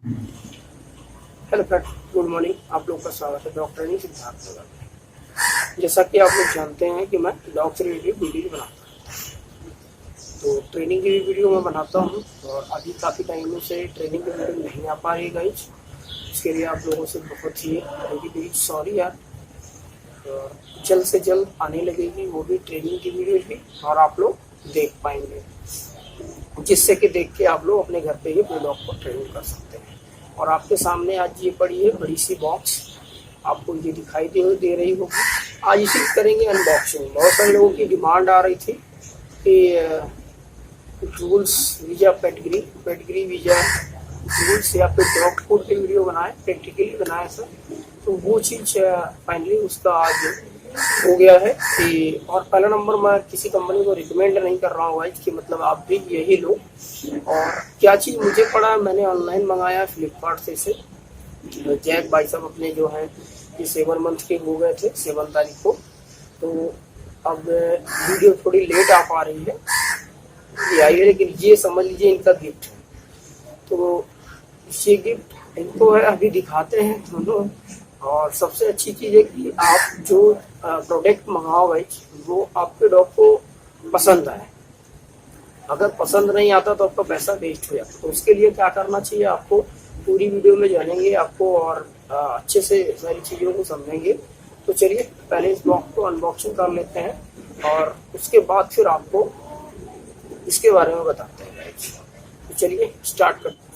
Hello friend, good morning. आप लोग का स्वागत है डॉक्टर नहीं सिद्धार्थ नगर। जैसा कि आप लोग जानते हैं कि मैं डॉग से रिलेटेड वीडियो बनाता हूँ, तो ट्रेनिंग की भी वीडियो मैं बनाता हूँ। और अभी काफ़ी टाइमों से ट्रेनिंग की वीडियो नहीं आ पा रही है गाइज। इसके लिए आप लोगों से बहुत ही वेरी सॉरी यार। तो जल्द से जल्द आने लगेगी वो भी ट्रेनिंग की वीडियो भी, और आप लोग देख पाएंगे, जिससे कि देख के आप लोग अपने घर पे ही अपने डॉग को ट्रेनिंग कर सकते हैं। और आपके सामने आज ये पड़ी है बड़ी सी बॉक्स, आपको ये दिखाई दे रही होगी। आज इसी करेंगे अनबॉक्सिंग। बहुत सारे लोगों की डिमांड आ रही थी कि rules visa pedigree visa rules या फिर डॉग फूड की वीडियो बनाए, प्रैक्टिकली बनाए सर। तो वो चीज़ फाइनली उसका आज हो गया है कि, और पहला नंबर मैं किसी कंपनी को रिकमेंड नहीं कर रहा हूँ गाइस कि मतलब आप भी यही लो। और क्या चीज़ मुझे पड़ा, मैंने ऑनलाइन मंगाया फ्लिपकार्ट से इसे। जैक भाई साहब अपने जो है ये 7 मंथ के हो गए थे 7 तारीख को। तो अब वीडियो थोड़ी लेट आ पा रही है, ये आई है, लेकिन ये समझ लीजिए इनका गिफ्ट है। तो ये गिफ्ट इनको है, अभी दिखाते हैं दोनों। और सबसे अच्छी चीज़ है कि आप जो प्रोडक्ट मंगाओ भाई वो आपके डॉग को पसंद आए। अगर पसंद नहीं आता तो आपका पैसा वेस्ट हो जाता। तो उसके लिए क्या करना चाहिए, आपको पूरी वीडियो में जानेंगे आपको और अच्छे से सारी चीज़ों को समझेंगे। तो चलिए पहले इस बॉक्स को अनबॉक्सिंग कर लेते हैं और उसके बाद फिर आपको इसके बारे में बताते हैं। तो चलिए स्टार्ट करते हैं।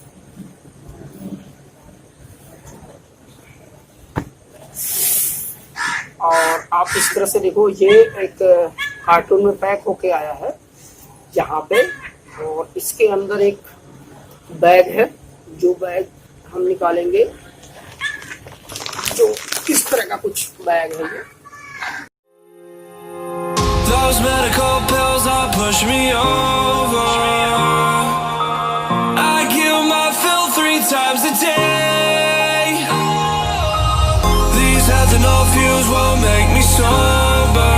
और आप इस तरह से देखो, ये एक कार्टून में पैक होके आया है यहाँ पे। और इसके अंदर एक बैग है, जो बैग हम निकालेंगे, जो इस तरह का कुछ बैग है ये। Those medical pills that push me over, I kill my fill 3 times a day. These ethanol fumes won't make me sober.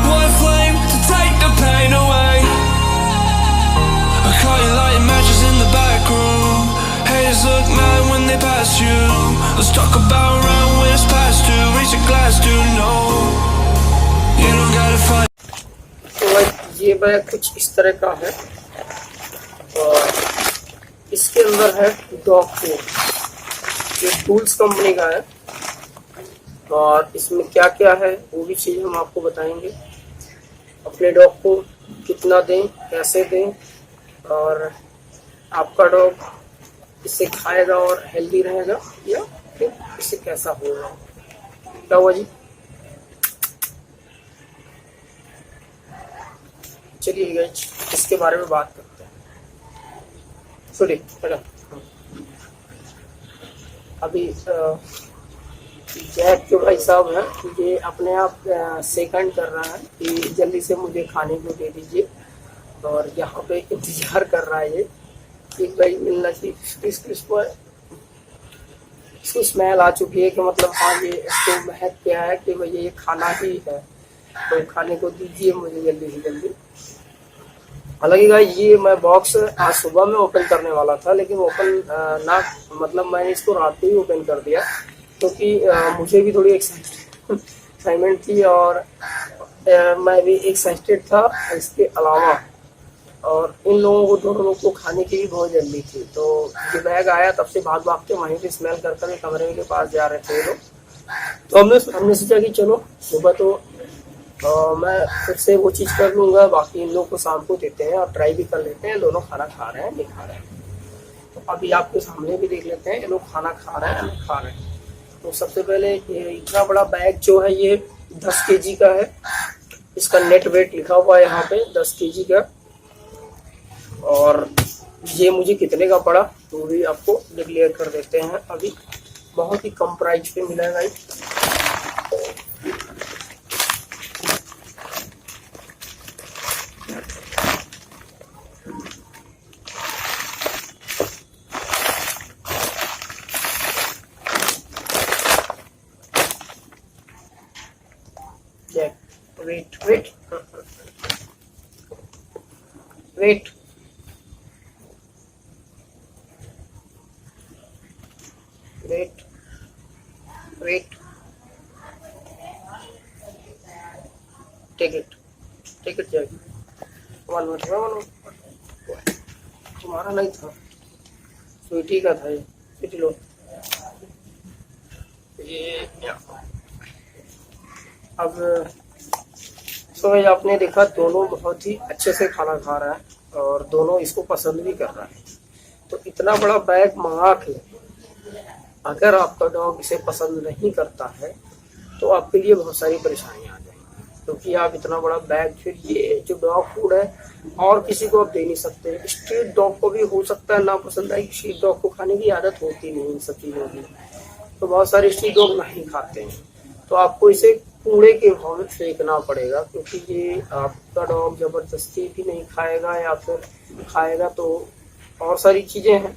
One flame to take the pain away. I caught you lighting matches in the back room. Haters look mad when they pass you. Let's talk about around when it's past due. Raise a glass, dude, no. You don't gotta fight. तो ये bag कुछ इस तरह का है और इसके अंदर है डॉग फूड, ये टूल्स कंपनी का है। और इसमें क्या क्या है वो भी चीज़ हम आपको बताएंगे। अपने डॉग को कितना दें, कैसे दें, और आपका डॉग इससे खाएगा और हेल्दी रहेगा या फिर इससे कैसा होगा। क्या हुआ जी? चलिए गाइस इसके बारे में बात करते हैं। सुनिए मैडम, अभी जैक जो भाई साहब है ये अपने आप सेकंड कर रहा है कि जल्दी से मुझे खाने को दे दीजिए। और यहाँ पे इंतजार कर रहा है ये कि भाई मिलना चाहिए। इसको स्मेल आ चुकी है कि मतलब हाँ ये इसको महक क्या है कि भैया ये खाना ही है, तो खाने को दीजिए मुझे जल्दी से जल्दी। हालांकि गाइस ये मैं बॉक्स आज सुबह में ओपन करने वाला था, लेकिन ओपन ना मतलब मैंने इसको रात को ही ओपन कर दिया क्योंकि मुझे भी थोड़ी एक्साइटमेंट थी और मैं भी एक्साइटेड था इसके अलावा। और इन लोगों को दोनों लोग को खाने की भी बहुत जल्दी थी। तो ये बैग आया तब से भाग भाग के वहीं पे स्मेल कर कर कमरे के पास जा रहे थे ये लोग। तो हमने सोचा कि चलो सुबह तो मैं फिर से वो चीज़ कर लूँगा, बाकी इन लोग को शाम को देते हैं और ट्राई भी कर लेते हैं दोनों खाना खा रहे हैं नहीं खा रहे हैं। तो अभी आपके सामने भी देख लेते हैं ये लोग खाना खा रहे हैं नहीं खा रहे हैं। तो सबसे पहले ये इतना बड़ा बैग जो है ये 10 kg का है। इसका नेट वेट लिखा हुआ है यहाँ पे 10 kg का। और ये मुझे कितने का पड़ा तो भी आपको डिक्लेयर कर देते हैं। अभी बहुत ही कम प्राइस पे मिला है भाई। Wait wait wait, take it जाएगी। 1 मिनट, 1 मिनट, तुम्हारा नहीं था, स्वीटी का था ये, स्वीटी लो ये। अब तो ये आपने देखा दोनों बहुत ही अच्छे से खाना खा रहा है और दोनों इसको पसंद भी कर रहा है। तो इतना बड़ा बैग मंगा के अगर आपका डॉग इसे पसंद नहीं करता है तो आपके लिए बहुत सारी परेशानियां आ जाएंगी, क्योंकि आप इतना बड़ा बैग, फिर ये जो डॉग फूड है और किसी को आप दे नहीं सकते। स्ट्रीट डॉग को भी हो सकता है ना पसंद आए, स्ट्रीट डॉग को खाने की आदत होती नहीं इन सब चीज़ों की, तो बहुत सारे स्ट्रीट डॉग नहीं खाते हैं। तो आपको इसे कूड़े के भाव में फेंकना पड़ेगा, क्योंकि ये आपका डॉग जबरदस्ती भी नहीं खाएगा, या फिर खाएगा तो और सारी चीज़ें हैं।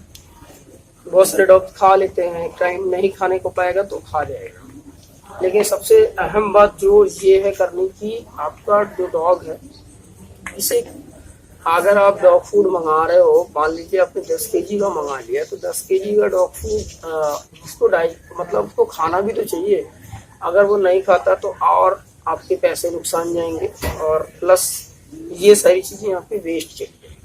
बहुत सारे डॉग खा लेते हैं, टाइम नहीं खाने को पाएगा तो खा जाएगा। लेकिन सबसे अहम बात जो ये है करने की, आपका जो डॉग है इसे अगर आप डॉग फूड मंगा रहे हो, मान लीजिए आपने 10 केजी का मंगा लिया, तो 10 केजी का डॉग फूड उसको मतलब उसको खाना भी तो चाहिए। अगर वो नहीं खाता तो और आपके पैसे नुकसान जाएंगे और प्लस ये सारी चीज़ें यहाँ पे वेस्ट चलेंगी।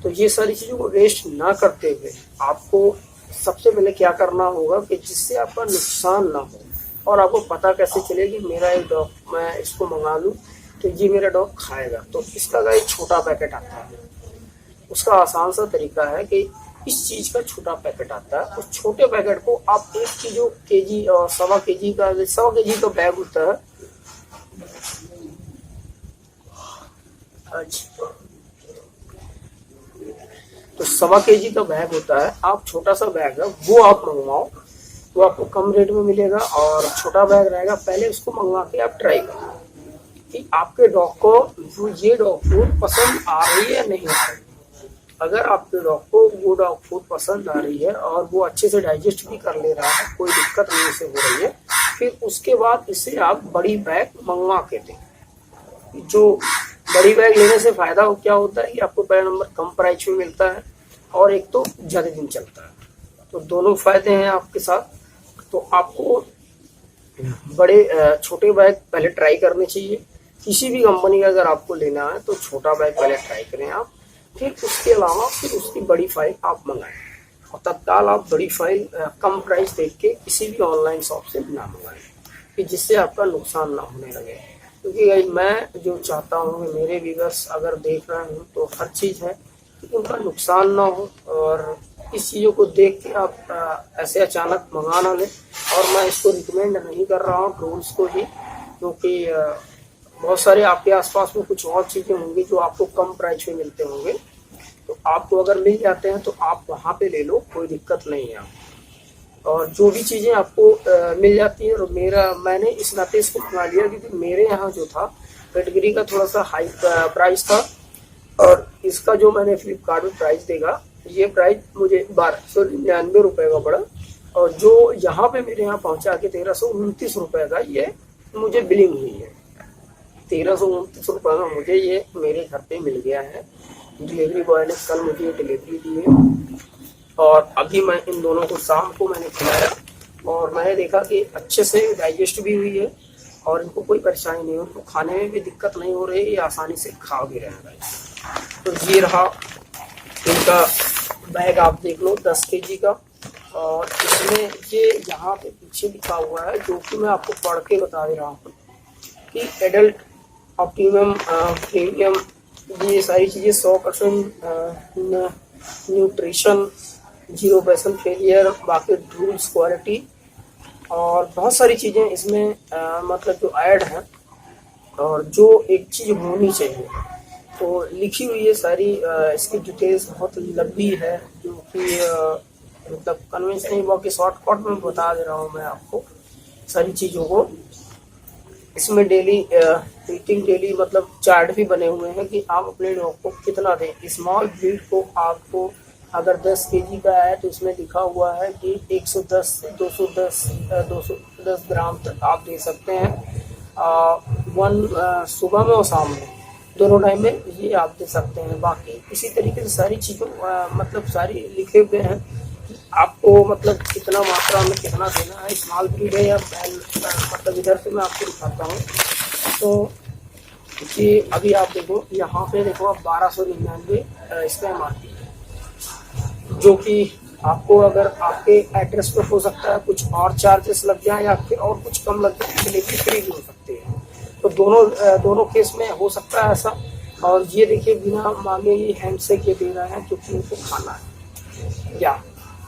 तो ये सारी चीज़ों को वेस्ट ना करते हुए आपको सबसे पहले क्या करना होगा कि जिससे आपका नुकसान ना हो, और आपको पता कैसे चले कि मेरा एक डॉग, मैं इसको मंगा लूँ तो ये मेरा डॉग खाएगा। तो इसका एक छोटा पैकेट आता है, उसका आसान सा तरीका है कि इस चीज़ का छोटा पैकेट आता है, उस छोटे पैकेट को आप 1 किलो केजी और 1.25 केजी का 100 केजी का बैग होता है, तो 1.25 केजी का बैग होता है, आप छोटा सा बैग है वो आप मंगवाओ, तो आपको कम रेट में मिलेगा और छोटा बैग रहेगा। पहले उसको मंगवा के आप ट्राई करो कि आपके डॉग को जो ये डॉग फूड पसंद आ रही है नहीं आ रही। अगर आपके डॉग को वो डॉग फूड पसंद आ रही है और वो अच्छे से डाइजेस्ट भी कर ले रहा है, कोई दिक्कत नहीं उसे हो रही है, फिर उसके बाद इसे आप बड़ी बैग मंगवा के दें। जो बड़ी बैग लेने से फायदा क्या होता है कि आपको पहला नंबर कम प्राइस में मिलता है और एक तो ज़्यादा दिन चलता है, तो दोनों फायदे हैं आपके साथ। तो आपको छोटे बैग पहले ट्राई करने चाहिए। किसी भी कंपनी का अगर आपको लेना है तो छोटा बैग पहले ट्राई करें आप, फिर उसके अलावा फिर उसकी बड़ी फाइल आप मंगाएं, और तत्काल आप बड़ी फाइल कम प्राइस देख के किसी भी ऑनलाइन शॉप से ना मंगाएं, कि जिससे आपका नुकसान ना होने लगे। क्योंकि मैं जो चाहता हूँ कि मेरे व्यूअर्स अगर देख रहे हैं तो हर चीज़ है कि उनका नुकसान ना हो, और इस चीज़ों को देख के आप ऐसे अचानक मंगा ना लें। और मैं इसको रिकमेंड नहीं कर रहा हूँ टूल्स को ही, क्योंकि बहुत सारे आपके आसपास में कुछ और चीज़ें होंगी जो आपको कम प्राइस में मिलते होंगे, तो आपको अगर मिल जाते हैं तो आप वहाँ पे ले लो, कोई दिक्कत नहीं है। और जो भी चीज़ें आपको मिल जाती हैं, और मैंने इस नाते इसको मंगा लिया क्योंकि मेरे यहाँ जो था पेडिग्री का थोड़ा सा हाई प्राइस था, और इसका जो मैंने फ्लिपकार्ट में प्राइस देखा, ये प्राइस मुझे 1299 रुपये का पड़ा, और जो यहाँ पे मेरे यहाँ पहुँचा के 1329 रुपये का ये मुझे बिलिंग हुई है। 1329 रुपये में मुझे ये मेरे घर पे मिल गया है। डिलीवरी बॉय ने कल मुझे ये डिलीवरी दी है, और अभी मैं इन दोनों को शाम को मैंने खिलाया और मैंने देखा कि अच्छे से डाइजेस्ट भी हुई है और इनको कोई परेशानी नहीं, उनको खाने में भी दिक्कत नहीं हो रही है, ये आसानी से खा भी रहे हैं। तो ये रहा इनका बैग, आप देख लो 10 केजी का, और इसमें ये यहाँ पे पीछे लिखा हुआ है जो कि मैं आपको पढ़ के बता दे रहा हूँ कि एडल्ट, ऑप्टिमम, प्रीमियम, ये सारी चीज़ें 100% न्यूट्रिशन, 0% फेलियर, बाकी रूल्स, क्वालिटी और बहुत सारी चीज़ें इसमें मतलब जो ऐड हैं, और जो एक चीज़ होनी चाहिए तो लिखी हुई है सारी। इसकी डिटेल्स बहुत लंबी है जो कि मतलब कन्वेंस नहीं हुआ कि शॉर्टकट में बता दे रहा हूँ मैं आपको सारी चीज़ों को। इसमें डेली ईटिंग, डेली मतलब चार्ट भी बने हुए हैं कि आप अपने डॉग को कितना दें। स्मॉल ब्रीड को आपको अगर 10 केजी का है तो इसमें लिखा हुआ है कि 110 से 210 ग्राम तक आप दे सकते हैं। सुबह में और शाम में दोनों टाइम में ये आप दे सकते हैं। बाकी इसी तरीके से सारी चीज़ों मतलब सारी लिखे हुए हैं आपको मतलब कितना मात्रा में कितना देना है, स्मॉल ब्रीड है या मतलब इधर से मैं आपको दिखाता हूँ। तो ये अभी आप देखो यहाँ पे देखो आप 1299 इसका MRP है, जो कि आपको अगर आपके एड्रेस पर हो सकता है कुछ और चार्जेस लग जाए या फिर और कुछ कम लग जाए, डिलीवरी फ्री भी हो सकती है। तो दोनों केस में हो सकता है ऐसा। और ये देखिए बिना मांगे ही हैंड से ये दे रहे हैं, क्योंकि उनको खाना है या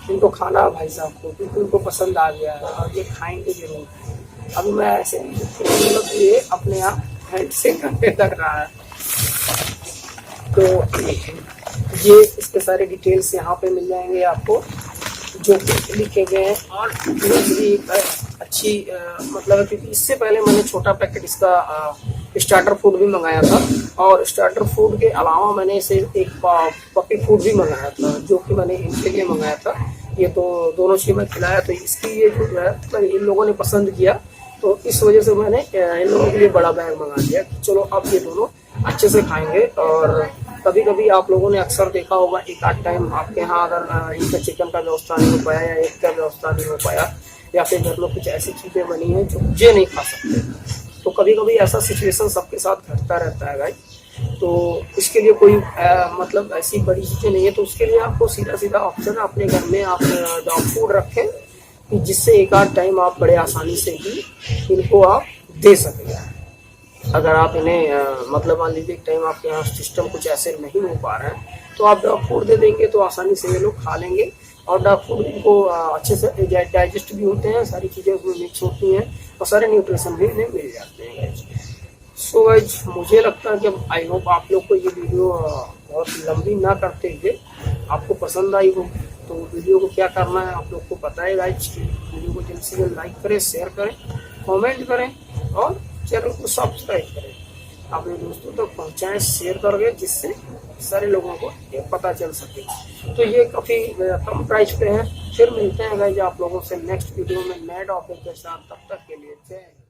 इनको खाना भाई साहब को, क्योंकि उनको पसंद आ गया है और ये खाएंगे जरूर। अभी मैं ऐसे मतलब ये अपने आप हैंड से करने लग रहा है। तो ये इसके सारे डिटेल्स यहाँ पे मिल जाएंगे आपको, जो कि लिखे गए हैं। और भी अच्छी मतलब, क्योंकि इससे पहले मैंने छोटा पैकेट इसका स्टार्टर फूड भी मंगाया था, और स्टार्टर फूड के अलावा मैंने इसे एक पपी फूड भी मंगाया था, जो कि मैंने इनके लिए मंगाया था। ये तो दोनों चीज़ मैं खिलाया, तो इसकी ये जो है मतलब इन लोगों ने पसंद किया, तो इस वजह से मैंने इन लोगों के लिए बड़ा बैग मंगा दिया। चलो अब ये दोनों अच्छे से खाएंगे। और कभी कभी आप लोगों ने अक्सर देखा होगा, एक आध टाइम आपके यहाँ अगर इनका चिकन का व्यवस्था नहीं हो पाया या एक का व्यवस्था नहीं हो पाया, या फिर घर में कुछ ऐसी चीज़ें बनी हैं जो ये नहीं खा सकते, तो कभी कभी ऐसा सिचुएशन सबके साथ घटता रहता है भाई। तो इसके लिए कोई मतलब ऐसी बड़ी चीज़ें नहीं है। तो उसके लिए आपको सीधा सीधा ऑप्शन है, अपने घर में आप डॉग फूड रखें, कि जिससे एक आध टाइम आप बड़े आसानी से ही इनको आप दे सकें। अगर आप इन्हें मतलब मान लीजिए एक टाइम आपके यहाँ सिस्टम कुछ ऐसे नहीं हो पा रहा है, तो आप डॉग फूड दे देंगे तो आसानी से ये लोग खा लेंगे। और डॉग फूड इनको अच्छे से डाइजेस्ट भी होते हैं, सारी चीज़ें उसमें मिक्स होती हैं और सारे न्यूट्रिशन भी इन्हें मिल जाते हैं। सो गाइज, मुझे लगता है कि आई होप आप लोग को ये वीडियो बहुत लंबी ना करते हुए आपको पसंद आई हो। तो वीडियो को क्या करना है आप लोग को पता है गाइज। वीडियो को जल्द से जल्द लाइक करें, शेयर करें, कमेंट करें और चैनल को सब्सक्राइब करें, अपने दोस्तों तक पहुंचाएं शेयर करके, जिससे सारे लोगों को ये पता चल सके। तो ये काफ़ी कम प्राइस पे है। फिर मिलते हैं गाइज आप लोगों से नेक्स्ट वीडियो में नए टॉपिक के साथ। तब तक के लिए जय।